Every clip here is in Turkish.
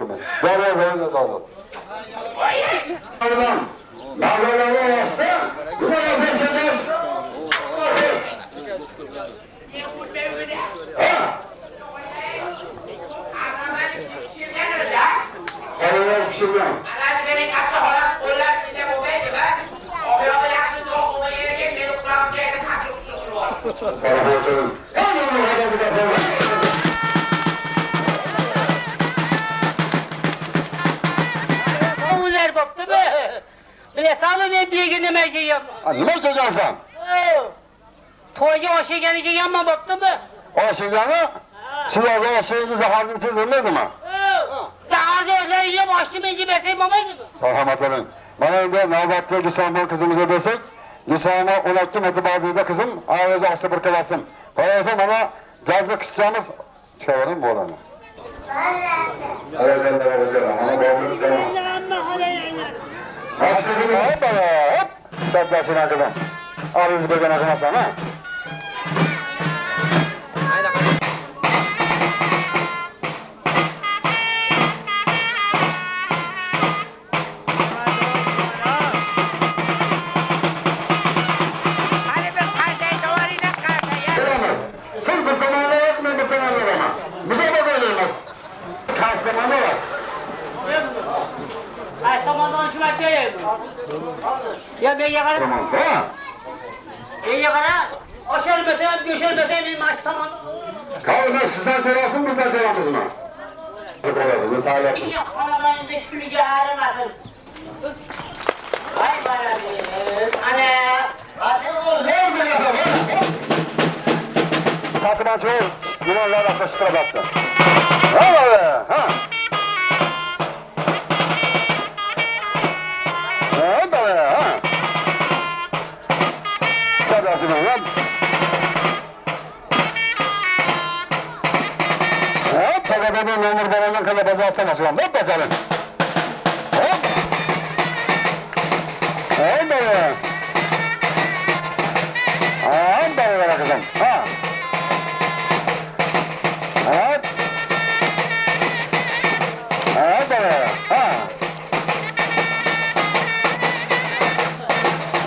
kimi. Doğru. Allah'ım. Mağdurları bastı. Buna geçeceğiz. Hayırlar pişiriyorum. Oğullar baktı be. Bile sağlı ne bir gün demek yapma. Ne söylüyorsun? Toyga aşıgen iki yanma baktı be. Aşıganı? Siz o zaman şeyinizi hazırlıksız ölmedi mi? Daha da öyle yiyip açtım inci beseyim ama gibi. Merhamet olun. Bana önce navbatlı Gülşah'ın kızımıza desek, Gülşah'ıma 12 metibadıydı kızım, ağzı açtı bir kalasın. Paraysa bana cazlı kısacağımız çıkaralım bu olanı. Evet, ama bağımlılık tamam. Aç kızını hop bana, hop! Çatlasın arkadan. Arızı bezene kınasan ha? Ya ben yakarım. Tamam, ha? Ben yakarım. Aşağı mesela, göşer mesela benim aç tamam. Kavga sizden tarafın bizden tarafımız mı? İşte kalamayın da külüge ağrımasın. Vay baranım. Ana. Hadi Ne oldu ya? Takıman çoğu, Yunanlar akıştıra baktı. Ha be, ha? Ha be, ha? Tabiasın lan. Hop, sakatadın memur babanın kadar bazı atlaması lan. Hop bakalım. Hop. Hop be. Hop be kızım. Ha. Hop. Hop be. Ha.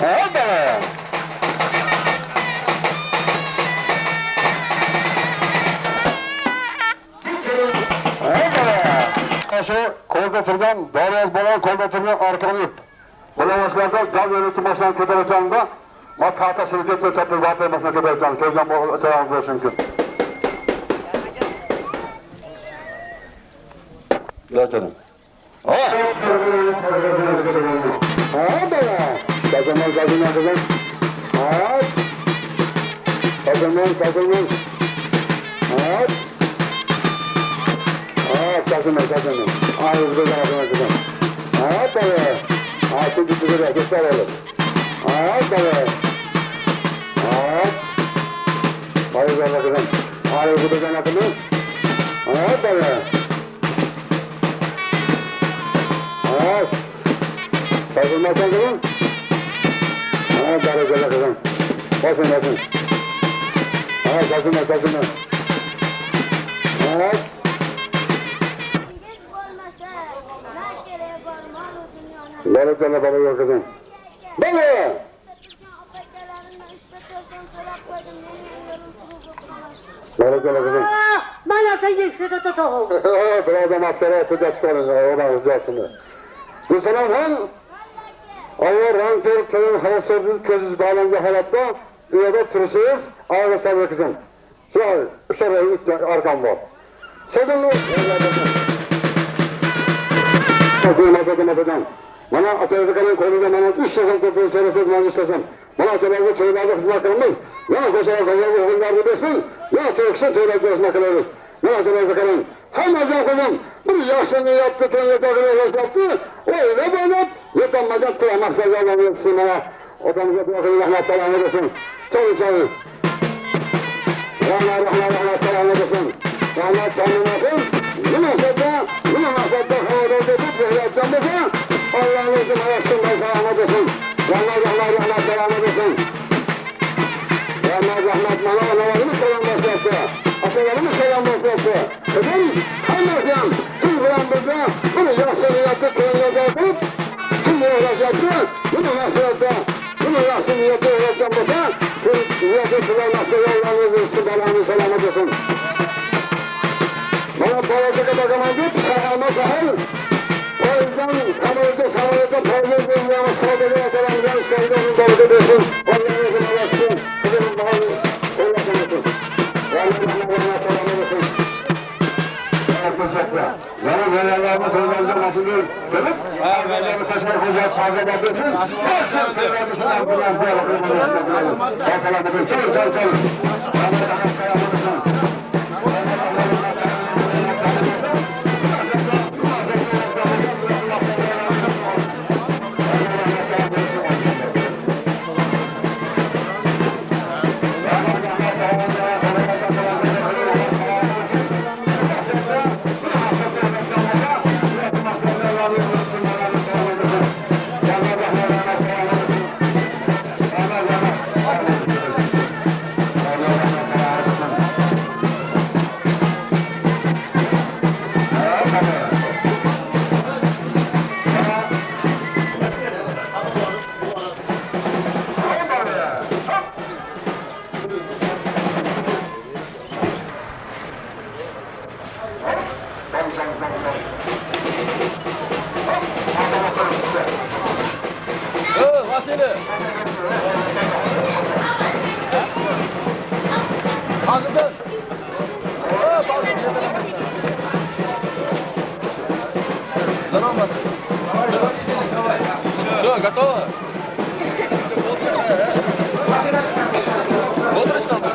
Hop be. Şu kolda oturulan, doğru bolan kolda oturulan arkalayıp bulamazlarda gaz yönetim başından kötüleceklerinde bak tahta sürücekle çatır vatayı başına kötülecekler. Sözden bu öteden olsun ki. Geçelim. Ha be! Kazanmaz kızım. Ha! Kazanmaz. Ha! Kazanmaz. Ağzı gözden atmak kızım. Ha tabii. Altı gitti de geçer olur. Ha tabii. Ha. Hayır gözden kızım. Ağzı gözden atmak. Ha tabii. Ha. Kazanmazsan kızım. Ha tabii gözden kızım. Basın. Ha kazanmaz. Ha. Balıklarla baba yok kızım. Baba! Balıklarla kızım. Bana sen yükselti tutuğum. Biraz da maskara atacak çıkarın. Oradan uzaksın. Bu selam han. Allah ranker köyün havasörünün közüz bağlanca halatta. Üyede turşuyuz. Ağrı sabır kızım. Şuraya, şuraya arkam var. Sedinli. Masadan. Bana atayızı kalın koyunca bana 3 sezon kurtulun söyleseniz bana istesem. Bana atayızı köylerde kızmak kalınmaz. Ya koşarak koyunca oğullar bilirsin. Ya teyeksin teyrekli kızmak kalırız. Ya atayızı kalın. Hem azam kızım bir yaşını yaptı, yetakını yaşattı. Öyle böyle yetanmadan tüyamak sevdalarını yetişsin bana. Otamıza bırakın rahmet selam edesin. Çalın. Rahmet selam edesin. Rahmet tanımasın. Bu nasılda havada tutup yapacağımıza Allah'ın izin arasın ben selam edesin. Rahmet selam edesin. Rahmet bana analarımı selam başlattı. Atalarımı selam başlattı. Kızım, hanımefendi, siz bulan burada Yaxşı niyatı köyüne dağıtıp, kim uğraşacaktı? Bunu nasihatta, bunu yaxşı niyatı uğraşan olsa, niyatı kullanmakta yollarını istibalarını selamet olsun. Bana paracık bakamam deyip, sahama sahil, o yüzden kamerada sahilde paracık bulunduğumuz sahilde yataran gençleri de onun doğru desin. Allah'ın izin alaksın, kızımın bağlı, uğraşan olsun. Allah'ın selamet olsun. Yani velaylarımız sözlerden atılıyor. Demek, velaylarımı taşımak olacak fazla bakıyorsun. Nasıl söylemişsin ambulansıya bakıyorsun. Bakalım bakın, çal. Vasili. Hazırdır. Здорово. Все, готово? Отырсыздар ма?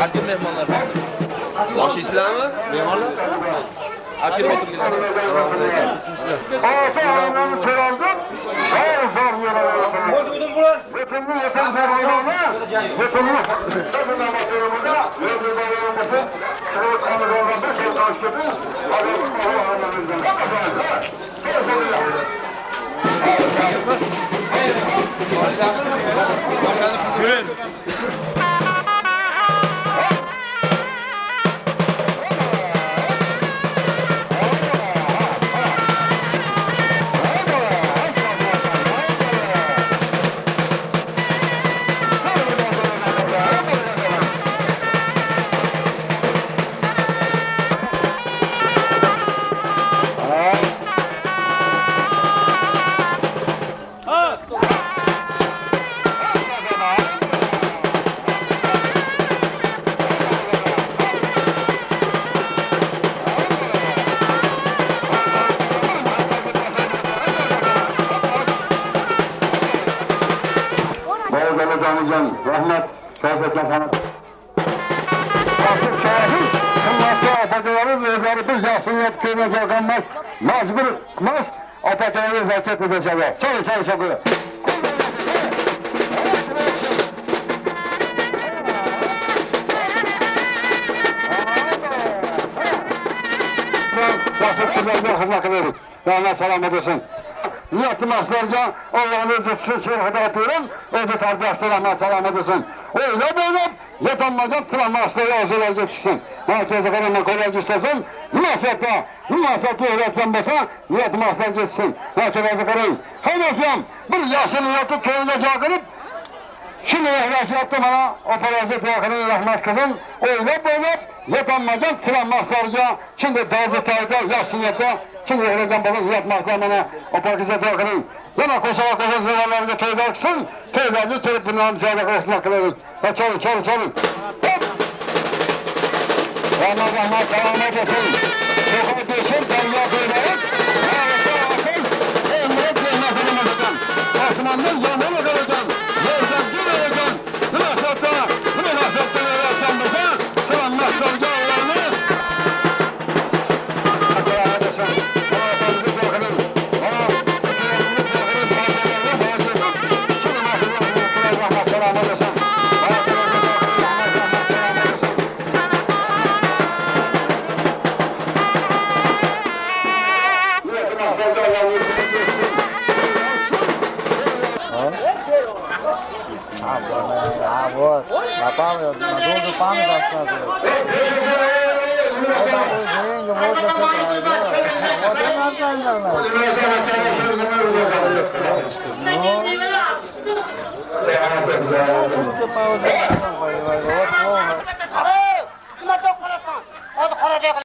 Akil mehmonlar. Yaxshiysizlarmi? Bemorlar? Akil o'tirgan. Yürüyün. Rahmet, Şahsetler sana. Kasıp şahit, kılmakta apataları ve biz yaşıniyet köyüne kalkanmaz, mecbur kılmaz, apataları hareket edecekler. Çalış okuyor. Kasıp kızlarına hızmak ederiz. Rahmet selamet olsun. Niyetli maçlarca Allah'ın özü şerhede yapıyorum. Özü kardeşlerine selamet olsun. Öyle böyle yetanmadan kılan maçları hazırlar geçişsin. Merkezi kanalına kolay geçtirsin. Münasebetli öğretmen basa niyetli maçlar geçsin. Merkezi kanalın. Hayırlısıyam bir yaşlı niyetli köyüne çağırıp şimdi yaşı yaptı bana operasyon plakının rahmet kızım. Öyle böyle yetanmadan kılan maçlarca şimdi dağda yaşlı niyetli şimdi öğretmen balın yapmaktan bana operasyon plakının yana koşarak zıvarlarında köyde aksın. Köylerce çelip bunların müsaade karşısına kılarız. Çalın. Rahmet selamet olsun. Sokak geçin, derya köylerin. Mağarası akıl. Emret cennetin ömrüden. Osman'ın yanına kalacaksın. Yerden gir vereceksin. Münasebtten öğretsen bize. Kılanmazlar yağlarını. Selamet olsun. Efendimiz bırakın. Rahmet selamet olsun. Вот, напомню, надолго память осталась. Kima to'q qilasan? Hozir qora